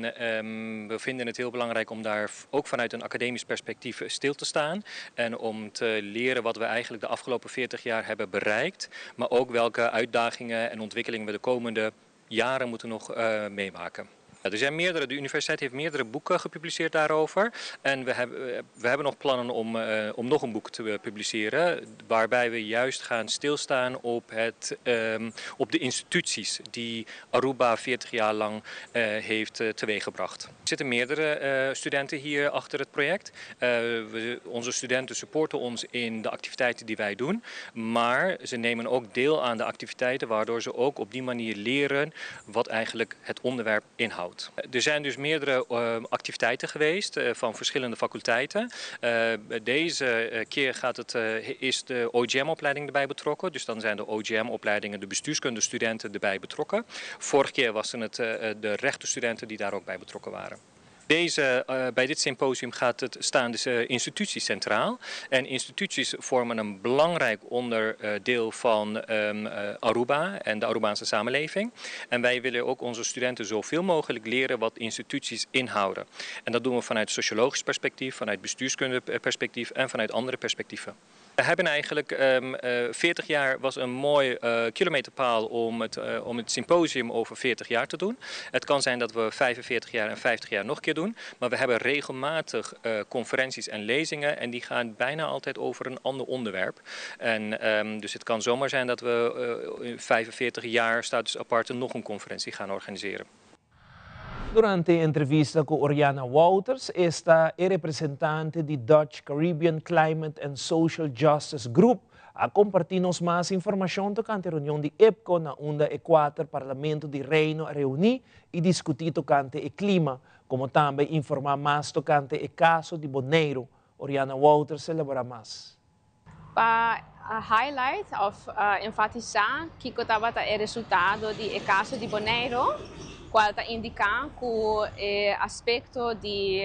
we vinden het heel belangrijk om daar ook vanuit een academisch perspectief stil te staan. En om te leren wat we eigenlijk de afgelopen 40 jaar hebben bereikt. Maar ook welke uitdagingen en ontwikkelingen we de komende jaren moeten nog meemaken. De universiteit heeft meerdere boeken gepubliceerd daarover. En we hebben nog plannen om nog een boek te publiceren. Waarbij we juist gaan stilstaan op de instituties die Aruba 40 jaar lang heeft teweeggebracht. Er zitten meerdere studenten hier achter het project. Onze studenten supporten ons in de activiteiten die wij doen. Maar ze nemen ook deel aan de activiteiten waardoor ze ook op die manier leren wat eigenlijk het onderwerp inhoudt. land. Er zijn dus meerdere activiteiten geweest van verschillende faculteiten. Deze keer is de OGM-opleiding erbij betrokken. Dus dan zijn de OGM-opleidingen, de bestuurskundestudenten erbij betrokken. Vorige keer waren het de rechtenstudenten die daar ook bij betrokken waren. Bij dit symposium staan dus instituties centraal. En instituties vormen een belangrijk onderdeel van Aruba en de Arubaanse samenleving. En wij willen ook onze studenten zoveel mogelijk leren wat instituties inhouden. En dat doen we vanuit sociologisch perspectief, vanuit bestuurskundeperspectief en vanuit andere perspectieven. We hebben eigenlijk 40 jaar was een mooi kilometerpaal om het symposium over 40 jaar te doen. Het kan zijn dat we 45 jaar en 50 jaar nog een keer doen. Maar we hebben regelmatig conferenties en lezingen en die gaan bijna altijd over een ander onderwerp. En dus het kan zomaar zijn dat we 45 jaar status aparte nog een conferentie gaan organiseren. Durante a entrevista com Oriana Wouters, esta é representante do Dutch Caribbean Climate and Social Justice Group a compartir-nos mais informação tocante a reunião de EPCO na onda Equator Parlamento de Reino reunir e discutir tocante o clima, como também informar mais tocante o caso de Bonaire. Oriana Wouters elabora mais. Para highlight of enfatizar que estava o resultado do caso de Bonaire, qual está indicando que o aspecto de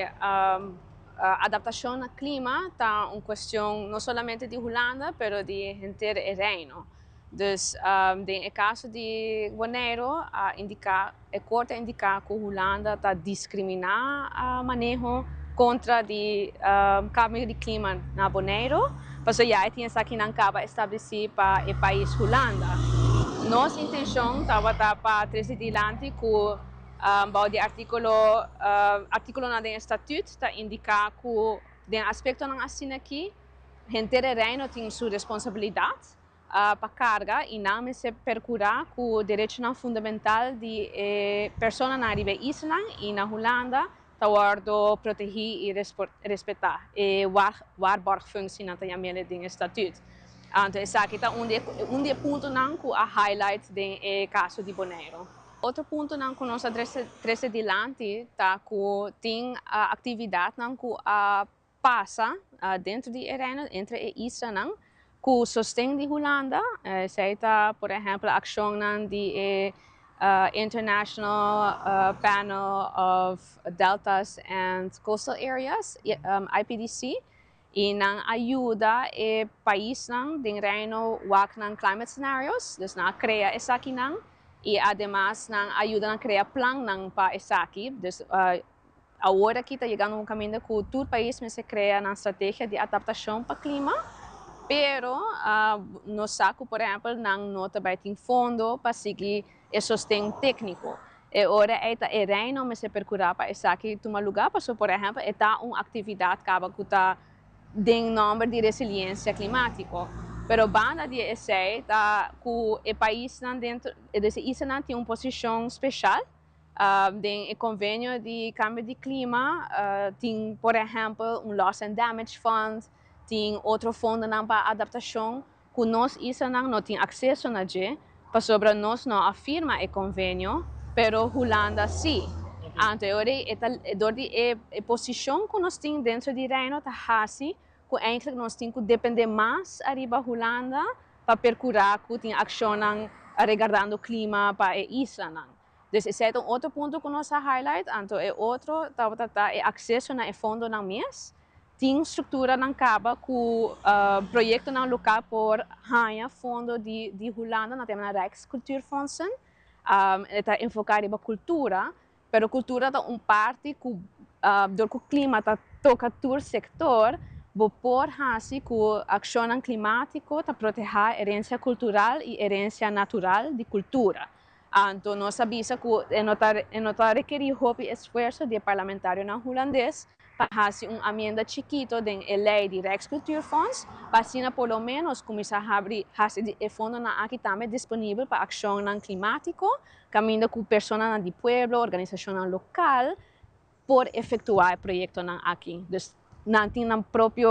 adaptação ao clima está uma questão não somente de Holanda, mas de inteiro reino. Dus no caso de Bonaire, é corta indicar que Holanda está discriminando o manejo contra o cambio de clima na Bonaire, porque já tinha aqui não acaba estabelecido para o país Holanda. Nossa intenção estava para presidente que o artigo na estatuto está indicar que o aspecto não assim aqui, gente reino tem sua responsabilidade para carga e não se percurar que o direito fundamental de pessoas na isla e na Holanda está proteger e respeitar e waarborgfunctie na também de estatuto. Então, esse aqui está um ponto não que a highlight do caso de Bonaire. Outro ponto não que nós adressamos adiante está que tem atividade não que passa dentro de reino entre a isla não que sustém de Holanda, seita por exemplo a ação não de International Panel of Deltas and Coastal Areas, IPDC. E não ajuda o país não de reino wak não climate scenarios, dus não cria essa aqui não e además não ajuda a criar plano não para essa aqui, dus agora que está chegando um caminho que todo o país se cria uma estratégia de adaptação para o clima, pero no saco por exemplo não também tem fundo para seguir o sustento técnico. E ora o reino me se percurar para essa aqui tomar lugar, porque por exemplo está uma atividade que está de nome de resiliência climática. Pero banda de esse tá que o país não dentro desse isso não tem uma posição especial do convênio de câmbio de clima, tem por exemplo um loss and damage fund, tem outro fundo não para adaptação que nós isso não tem acesso na je, para sobre nós não afirma o convênio, pero Holanda sim. Então, a posição que nós temos dentro do reino está assim, que eigenlijk nós temos que depender mais arriba Holanda para percurar que tem ação regardando o clima para a isla. Então, esse é outro ponto que nós highlight. Então, outro é acesso ao fundo na mês. Tem estrutura na caba que o projeto na local por ganhar fundo de Holanda, na tema Rijkscultuurfondsen. Está enfocado na cultura. Pero cultura é parte que do clima está toca todo sector, por assim que a ação climática está proteger a herência cultural e herência natural de cultura. Então nós sabemos que não requer esforço de parlamentário na holandês para fazer uma emenda chiquito da lei de Rijkscultuurfonds, para assim pelo menos começar a abrir o fundo aqui também disponível para ação climática, caminho com pessoas do pueblo, organização local, por efetuar o projeto aqui. Não tem a própria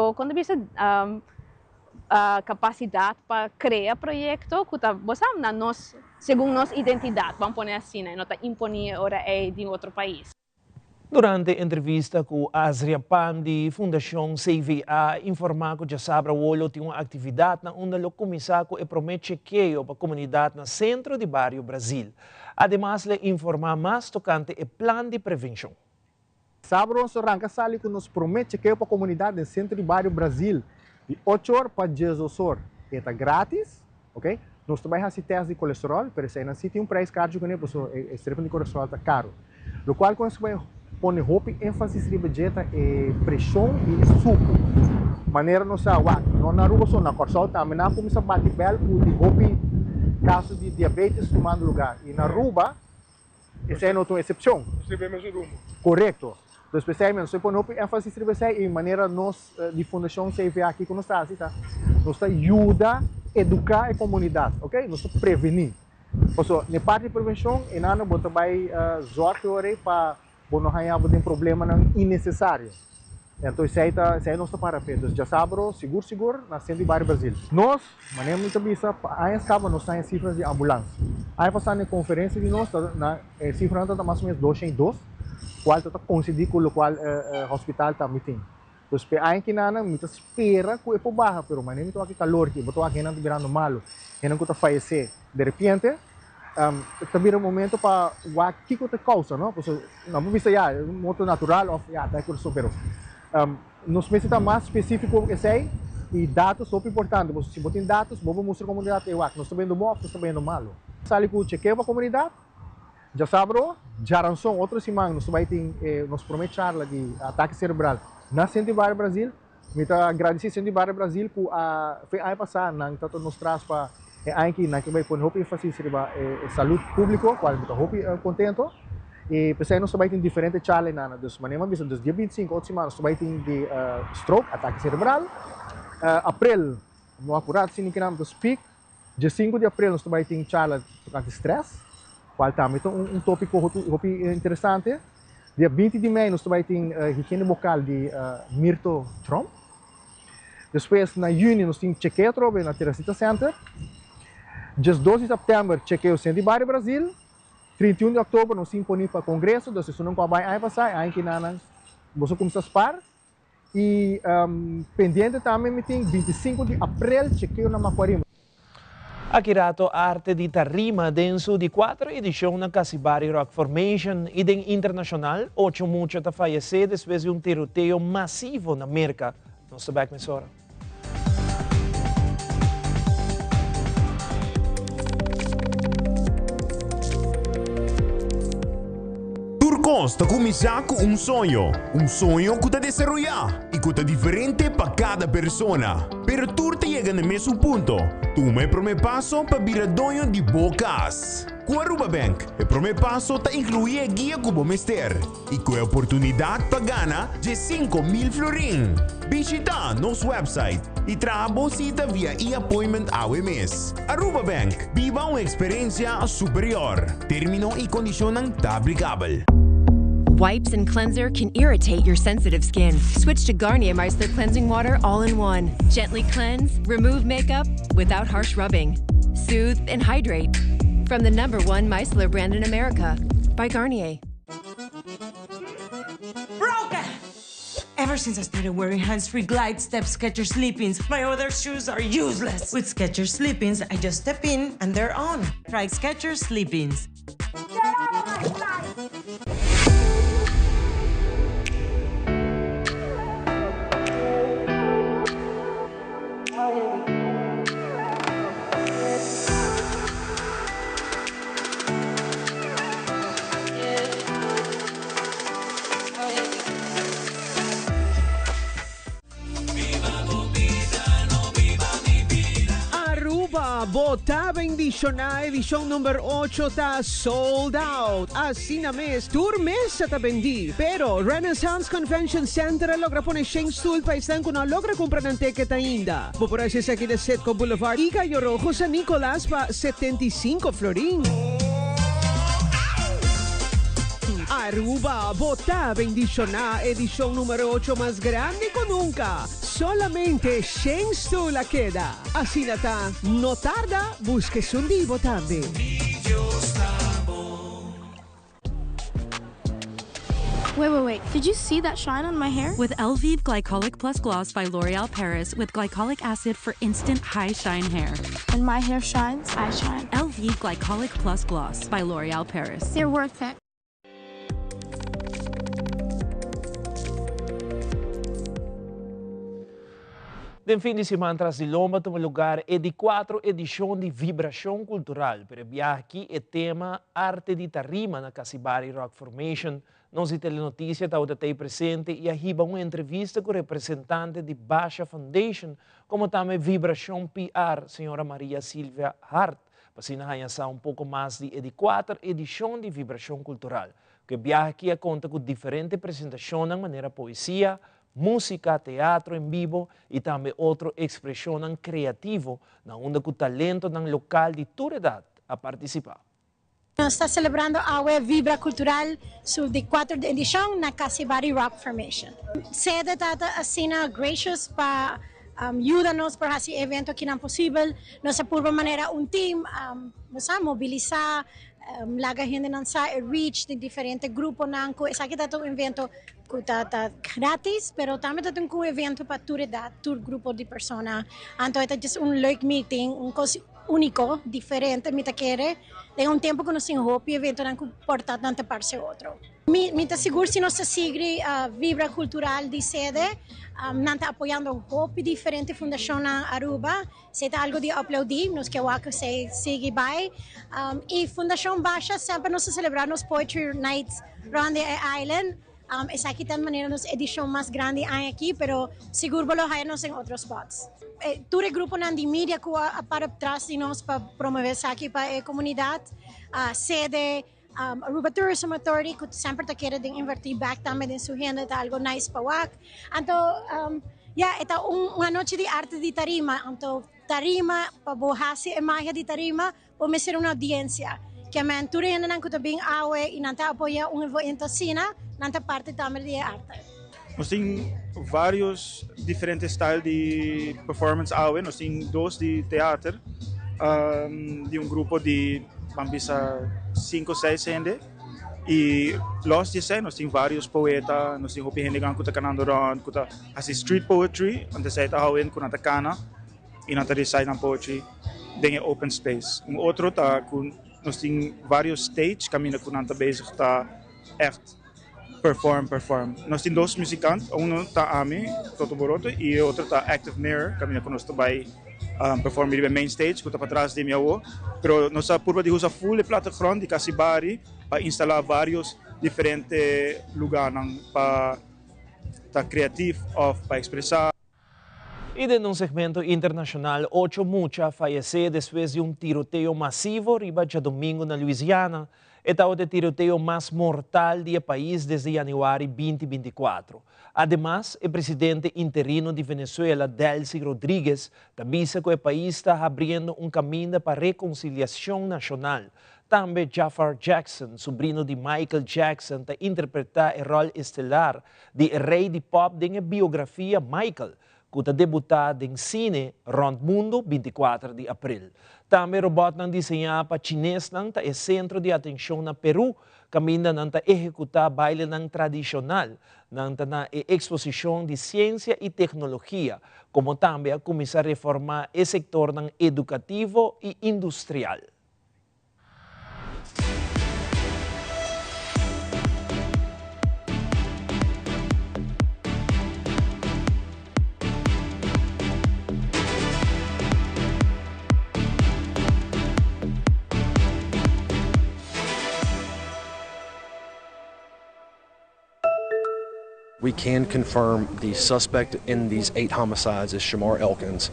capacidade para criar projeto, que nós según nossa identidade, vamos poner assim, né? Não está imponer ora é de outro país. Durante entrevista com Asria Pandi, Fundação CVA, informa que já sabe o olho tem uma atividade na onde o comissário e promete chequeio para a comunidade no centro de Barrio Brasil. Ademais, ele informa mais tocante o plano de prevenção. Sábado, nós arranca que nos promete chequeio para a comunidade no centro de Barrio Brasil, de 8 horas para 10 horas. É grátis, ok? Nós também fazemos teste de colesterol, mas isso não tem preço caro, porque o extremo de colesterol está caro. O qual, quando você põe roupa, ênfase na dieta é pressão e suco. Maneira não sabe, não na rua só na colesterol também não começa a bater bem com roupa, caso de diabetes tomando lugar. E na rua, essa é outra exceção. Correto. Então, especialmente, se põe roupa, ênfase na maneira nós de Fundação CVA aqui que nós trazemos, tá? Nós ajuda a educar a comunidade, ok? Nós prevenir. Então, na parte de prevenção, e nós também zorgem para não ter problema innecessário. Então, isso aí nós para então, já sabe, seguro, na centro de Barrio Brasil. Nós, maneira muito bisa, aí acaba nós temos cifras de ambulância. Aí passando na conferência de nós, na cifra está mais ou menos 202, qual está coincidir com o qual hospital está metido. Então, aí que nada, muito espera que é por barra, pero maneira muito aqui calor, que botou aqui não virando malo, que não está falecer. De repente, também é um momento para o que que causa, não? Porque não vou dizer é um modo natural ou está curso, pero nós precisamos mais específico que sei e dados são importantes. Se você tem dados, vamos mostrar a comunidade nós estamos vendo bom, nós estamos vendo malo. Sali com o chequeio para a comunidade, já sabe, já lançou outra semana, nós vai ter, nós prometemos charla de ataque cerebral na Centro de Barrio Brasil. Eu agradeço Centro de Barrio Brasil por foi ano passado, nós traz para aí que vai pôr roupa e fazer saúde pública, qual muito roupa contento. E pensei nós vai ter diferentes charlas na dos maneiras, dos dia 25 outra semana nós vai ter de stroke, ataque cerebral. Abril, no apurado sim que nós dos pic. Dia 5 de abril nós vai ter charla sobre stress, qual também um tópico interessante. Dia 20 de maio nós vai ter higiene bucal de Mirto Trump. Depois na junho nós temos chequeio na Teresita Center. Dia 12 de setembro chequeio Centro de Barrio Brasil. 31 de outubro nós temos para o congresso, então se não vai aí passar, aí que nada, você começa a spar. E pendente também tem 25 de abril chequeio na Macuarima. Akirato arte di tarima denso di 4 edição na Casibari Rock Formation e den internacional, 8 mucho ta fallecer depois de um tiroteio massivo na América. Nossa back mesora. Turcos começar com um sonho que está desarrollar e que está diferente para cada pessoa. Pero tu te chega no mesmo ponto. Tu me primeiro passo para virar dono de bocas. Com a Aruba Bank, o primeiro passo está incluir a guia como mester e com a oportunidade para ganhar de 5.000 florin. Visita nosso website e traga bolsita via e-appointment AWMS. Aruba Bank, viva uma experiência superior. Termino e condicionam tá aplicável. Wipes and cleanser can irritate your sensitive skin. Switch to Garnier Micellar Cleansing Water all-in-one. Gently cleanse, remove makeup without harsh rubbing. Soothe and hydrate. From the #1 micellar brand in America, by Garnier. Broken! Ever since I started wearing hands-free Glide Step Skechers Sleep-ins, my other shoes are useless. With Skechers Sleep-ins, I just step in and they're on. Try Skechers Sleep-ins. Bota bendicional edición número 8 está sold out. Así na mes, tour mes sa tabendi. Pero Renaissance Convention Center logra poner Shane Stool pa isang kung logra comprar ng ticket ainda. Puporasya sa akin na Setco Boulevard. Ikayo Rojo sa Nicolas pa 75 florin. Aruba, Bota bendicional edición número 8 más grande que nunca. Solamente Shane Stool la queda. Así nata, no tarda, busques un divo tarde. Wait. Did you see that shine on my hair? With Elvive Glycolic Plus Gloss by L'Oreal Paris with glycolic acid for instant high shine hair. When my hair shines, I shine. Elvive Glycolic Plus Gloss by L'Oreal Paris. They're worth it. Den fim de semana tras de Lomba toma lugar a 4 edição de Vibração Cultural. Para viajar aqui é tema Arte de Tarima na Casibari Rock Formation. Nossa Telenoticia está aí presente e arriba uma entrevista com o representante de Baixa Foundation, como também Vibração PR, senhora Maria Silvia Hart, para se conhecer um pouco mais de 4 edição de Vibração Cultural. Que viaja aqui conta com diferentes apresentações de maneira poesia, música, teatro em vivo e também outra expressão criativa, onde o talento local de toda idade a participar. Está celebrando a Vibra Cultural de 4 edição na Casibari Rock Formation. Sede está assina gracious para ajuda-nos para esse evento que não é possível. Nós por maneira team, mobilizar, laga gente não sai reach de diferentes grupos nanco. Essa aqui está um evento que está gratis, pero também está um evento para toda idade, todo grupo de pessoas. Então é just leuk meeting, coisa único, diferente, me quer. Tem tempo que nós temos hope e evento não porta tanto para ser outro. Me tá seguro se nós seguir a Vibra Cultural de sede, não está apoiando hope diferente fundação na Aruba, se está algo de aplaudir, nós que se sigue bem. E Fundação Baixa sempre nós celebramos Poetry Nights around the island. Essa aqui tem maneira nos edição mais grande aqui, pero seguro vamos nos em outros spots. Todo grupo de mídia que para trás de nós para promover isso aqui para a comunidade, sede Aruba Tourism Authority que sempre está querendo invertir back também em sua renda, está algo nice para o Então, esta uma noite de arte de tarima, então tarima para borrar a imagem de tarima para ser uma audiência. Que a mentura ainda não está bem awe e não está apoia evento assim, não está parte também de arte. Nós temos vários diferentes estilos de performance awe. Nós temos 2 de teatro, de grupo de pambisa 5 ou 6 gente. E nós temos vários poetas, nós temos gente que está canando around, que está fazendo street poetry, onde se está awen com a cana e não está recite na poetry, dentro open space. Outro está com nós temos vários stages, caminho que não está basic, está perform. Nós temos 2 musicantes, um está Ami, Toto Boroto, e outro está Active Mirror, caminho que nós está vai perform no main stage, que está para trás de minha voz. Pero nós por de usar full plataforma de Casibari para instalar vários diferentes lugares para estar criativo ou para expressar. E de um segmento internacional, 8 muchas faleceram depois de tiroteio massivo riba de domingo na Louisiana. Este é o tiroteio mais mortal do país desde janeiro 2024. Además, o presidente interino de Venezuela, Delcy Rodríguez, também disse que o país está abrindo caminho para a reconciliação nacional. Também Jafar Jackson, sobrinho de Michael Jackson, está interpretar o rol estelar de rei de pop em biografia Michael, que está debutado em cine Rond Mundo 24 de abril. Também o robot desenhado para chinês é centro de atenção na Peru, caminho para executar baile tradicional, na exposição de ciência e tecnologia, como também começar a reformar o setor educativo e industrial. We can confirm the suspect in these 8 homicides is Shamar Elkins.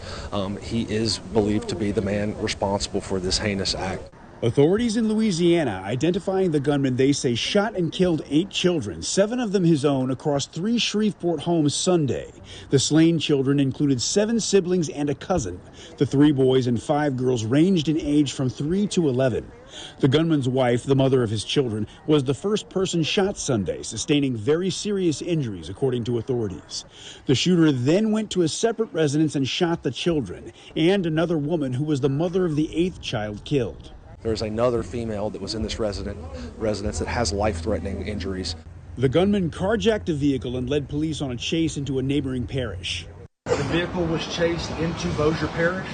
He is believed to be the man responsible for this heinous act. Authorities in Louisiana identifying the gunman they say shot and killed 8 children, 7 of them his own, across 3 Shreveport homes Sunday. The slain children included 7 siblings and a cousin. The 3 boys and 5 girls ranged in age from 3 to 11. The gunman's wife, the mother of his children, was the first person shot Sunday, sustaining very serious injuries, according to authorities. The shooter then went to a separate residence and shot the children, and another woman who was the mother of the 8th child killed. There's another female that was in this residence that has life-threatening injuries. The gunman carjacked a vehicle and led police on a chase into a neighboring parish. The vehicle was chased into Bossier Parish,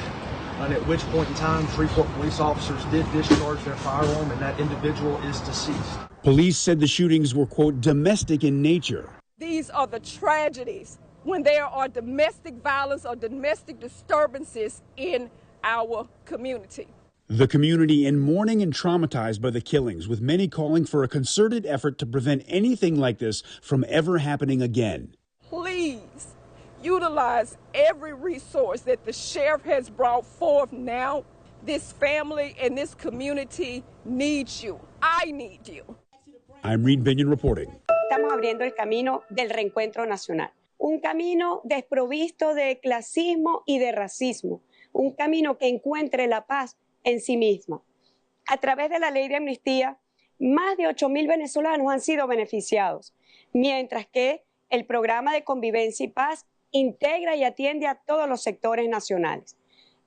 and at which point in time, Shreveport police officers did discharge their firearm, and that individual is deceased. Police said the shootings were, quote, domestic in nature. These are the tragedies when there are domestic violence or domestic disturbances in our community. The community in mourning and traumatized by the killings, with many calling for a concerted effort to prevent anything like this from ever happening again. Please utilize every resource that the sheriff has brought forth now. This family and this community needs you. I need you. I'm Reed Binion reporting. Estamos abriendo el camino del reencuentro nacional. Un camino desprovisto de clasismo y de racismo. Un camino que encuentre la paz en sí misma. A través de la ley de amnistía, más de 8,000 venezolanos han sido beneficiados, mientras que el programa de convivencia y paz integra y atiende a todos los sectores nacionales.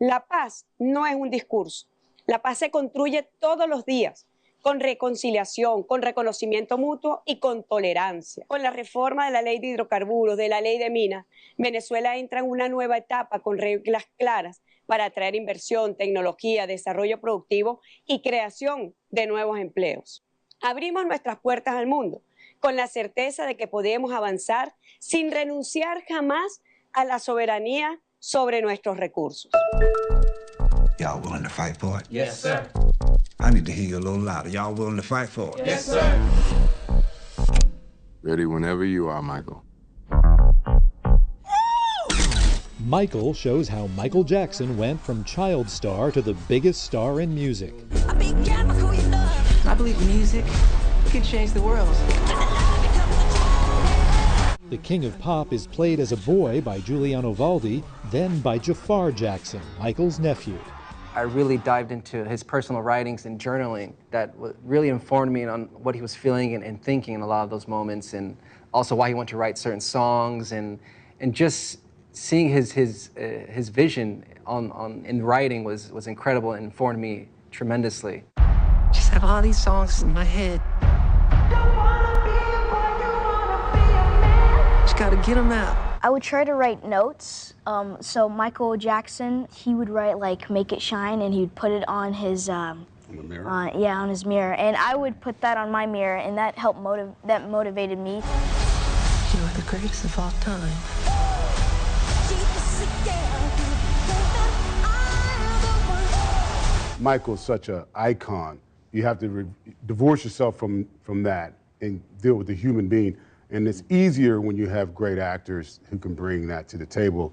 La paz no es un discurso. La paz se construye todos los días, con reconciliación, con reconocimiento mutuo y con tolerancia. Con la reforma de la ley de hidrocarburos, de la ley de minas, Venezuela entra en una nueva etapa con reglas claras para atraer inversión, tecnología, desarrollo productivo y creación de nuevos empleos. Abrimos nuestras puertas al mundo con la certeza de que podemos avanzar sin renunciar jamás a la soberanía sobre nuestros recursos. Y'all willing to fight for it? Yes, sir. I need to hear you a little louder. Y'all willing to fight for it? Yes, sir. Ready whenever you are, Michael. Michael shows how Michael Jackson went from child star to the biggest star in music. I believe music can change the world. The king of pop is played as a boy by Giuliano Valdi, then by Jafar Jackson, Michael's nephew. I really dived into his personal writings and journaling that really informed me on what he was feeling and thinking in a lot of those moments, and also why he wanted to write certain songs, and just seeing his vision in writing was incredible and informed me tremendously. Just have all these songs in my head. Just gotta get them out. I would try to write notes. So Michael Jackson, he would write like "Make It Shine" and he would put it on his on his mirror, and I would put that on my mirror, and that helped motivated me. You are the greatest of all time. Michael's such an icon. You have to divorce yourself from that and deal with the human being. And it's easier when you have great actors who can bring that to the table.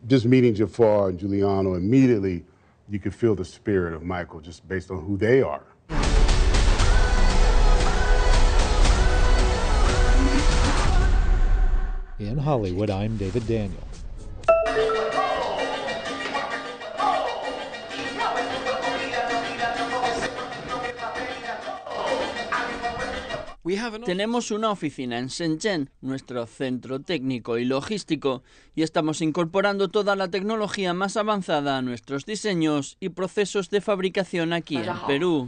Just meeting Jafar and Giuliano, immediately you could feel the spirit of Michael just based on who they are. In Hollywood, I'm David Daniel. Tenemos una oficina en Shenzhen, nuestro centro técnico y logístico, y estamos incorporando toda la tecnología más avanzada a nuestros diseños y procesos de fabricación aquí en Perú.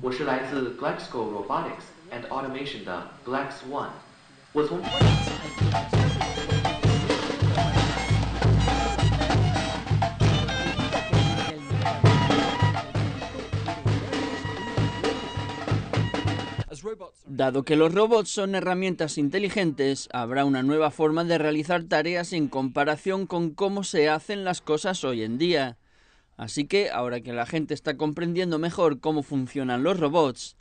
Dado que los robots son herramientas inteligentes, habrá una nueva forma de realizar tareas en comparación con cómo se hacen las cosas hoy en día. Así que, ahora que la gente está comprendiendo mejor cómo funcionan los robots,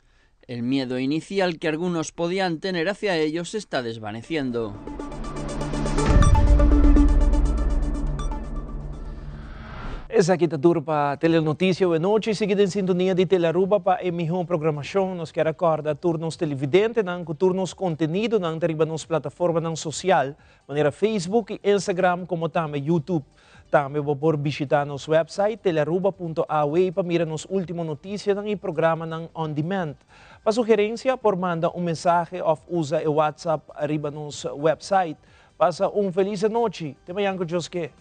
el miedo inicial que algunos podían tener hacia ellos se está desvaneciendo. Essa aqui está tudo para Telenoticia de noite, seguida em sintonia de Telaruba para a melhor programação. Nós queremos acordar turnos televidentes, turnos conteúdo, arriba nas plataformas social, maneira Facebook e Instagram, como também YouTube. Também vou por visitar nosso website, telaruba.aw, para mirar as últimas notícias e programa on demand. Para sugerência, por mandar mensagem ou usa o WhatsApp arriba nosso website. Passa feliz noite. Até amanhã, Josque.